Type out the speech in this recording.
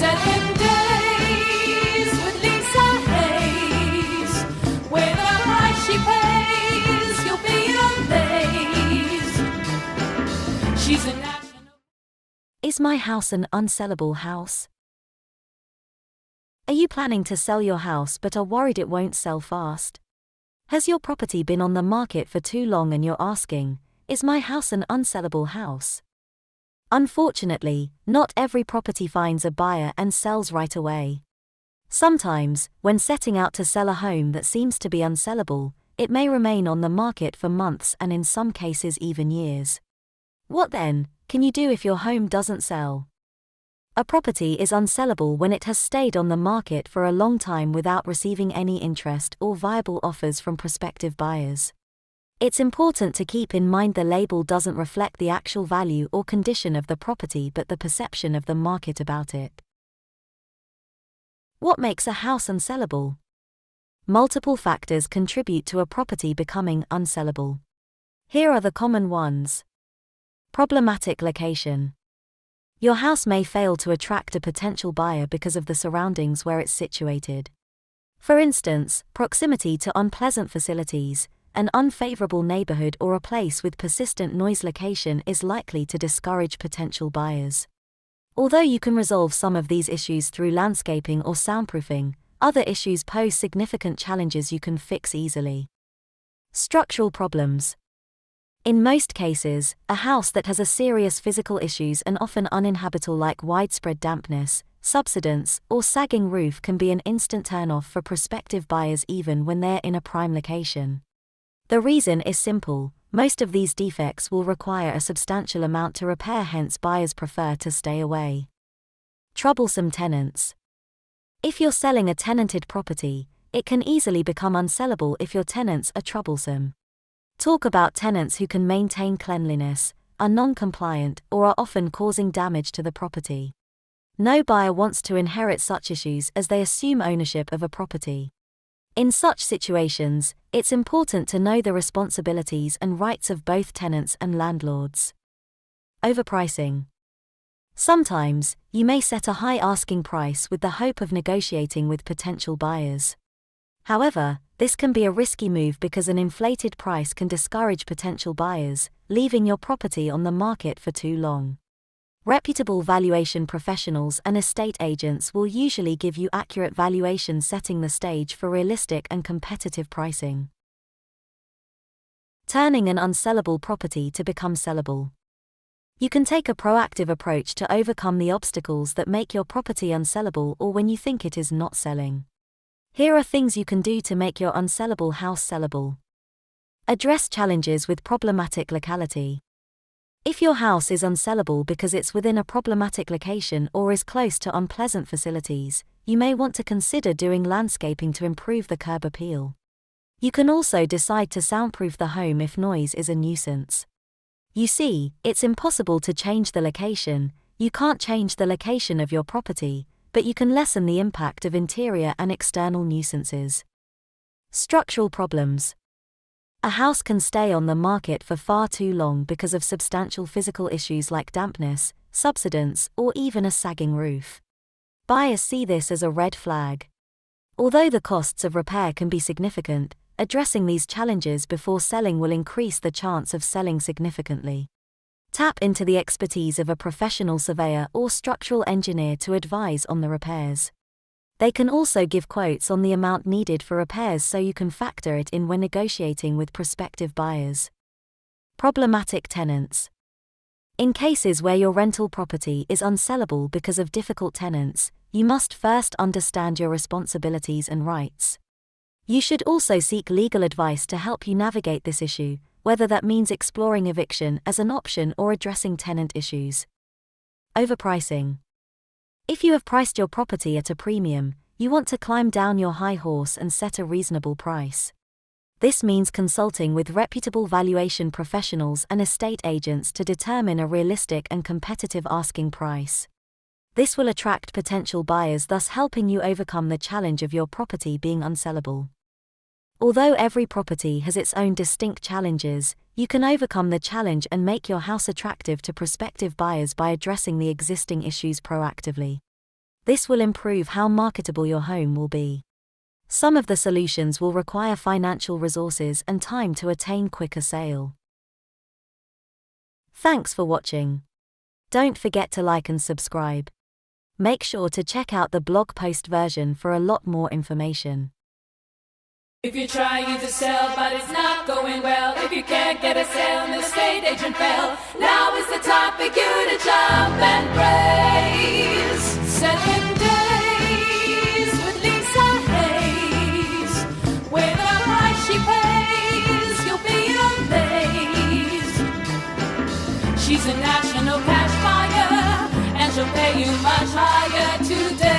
Selling Days with Lisa Hayes. With the price she pays, you'll be amazed. She's a national. Is my house an unsellable house? Are you planning to sell your house but are worried it won't sell fast? Has your property been on the market for too long and you're asking, is my house an unsellable house? Unfortunately, not every property finds a buyer and sells right away. Sometimes, when setting out to sell a home that seems to be unsellable, it may remain on the market for months and in some cases even years. What then can you do if your home doesn't sell? A property is unsellable when it has stayed on the market for a long time without receiving any interest or viable offers from prospective buyers. It's important to keep in mind the label doesn't reflect the actual value or condition of the property but the perception of the market about it. What makes a house unsellable? Multiple factors contribute to a property becoming unsellable. Here are the common ones. Problematic location. Your house may fail to attract a potential buyer because of the surroundings where it's situated. For instance, proximity to unpleasant facilities, an unfavorable neighborhood or a place with persistent noise location is likely to discourage potential buyers. Although you can resolve some of these issues through landscaping or soundproofing, other issues pose significant challenges you can fix easily. Structural problems. In most cases, a house that has a serious physical issues and often uninhabitable like widespread dampness, subsidence, or sagging roof can be an instant turn-off for prospective buyers even when they're in a prime location. The reason is simple: most of these defects will require a substantial amount to repair, hence buyers prefer to stay away. Troublesome tenants. If you're selling a tenanted property, it can easily become unsellable if your tenants are troublesome. Talk about tenants who can maintain cleanliness, are non-compliant, or are often causing damage to the property. No buyer wants to inherit such issues as they assume ownership of a property. In such situations, it's important to know the responsibilities and rights of both tenants and landlords. Overpricing. Sometimes, you may set a high asking price with the hope of negotiating with potential buyers. However, this can be a risky move because an inflated price can discourage potential buyers, leaving your property on the market for too long. Reputable valuation professionals and estate agents will usually give you accurate valuations, setting the stage for realistic and competitive pricing. Turning an unsellable property to become sellable. You can take a proactive approach to overcome the obstacles that make your property unsellable or when you think it is not selling. Here are things you can do to make your unsellable house sellable. Address challenges with problematic locality. If your house is unsellable because it's within a problematic location or is close to unpleasant facilities, you may want to consider doing landscaping to improve the curb appeal. You can also decide to soundproof the home if noise is a nuisance. You see, it's impossible to change the location. You can't change the location of your property, but you can lessen the impact of interior and external nuisances. Structural problems. A house can stay on the market for far too long because of substantial physical issues like dampness, subsidence, or even a sagging roof. Buyers see this as a red flag. Although the costs of repair can be significant, addressing these challenges before selling will increase the chance of selling significantly. Tap into the expertise of a professional surveyor or structural engineer to advise on the repairs. They can also give quotes on the amount needed for repairs so you can factor it in when negotiating with prospective buyers. Problematic tenants. In cases where your rental property is unsellable because of difficult tenants, you must first understand your responsibilities and rights. You should also seek legal advice to help you navigate this issue, whether that means exploring eviction as an option or addressing tenant issues. Overpricing. If you have priced your property at a premium, you want to climb down your high horse and set a reasonable price. This means consulting with reputable valuation professionals and estate agents to determine a realistic and competitive asking price. This will attract potential buyers, thus helping you overcome the challenge of your property being unsellable. Although every property has its own distinct challenges, you can overcome the challenge and make your house attractive to prospective buyers by addressing the existing issues proactively. This will improve how marketable your home will be. Some of the solutions will require financial resources and time to attain quicker sale. Thanks for watching. Don't forget to like and subscribe. Make sure to check out the blog post version for a lot more information. If you're trying to sell but it's not going well, if you can't get a sale and the estate agent fell, now is the time for you to jump and praise. 7 days with Lisa Hayes, where the price she pays, you'll be amazed. She's a national cash buyer, and she'll pay you much higher today.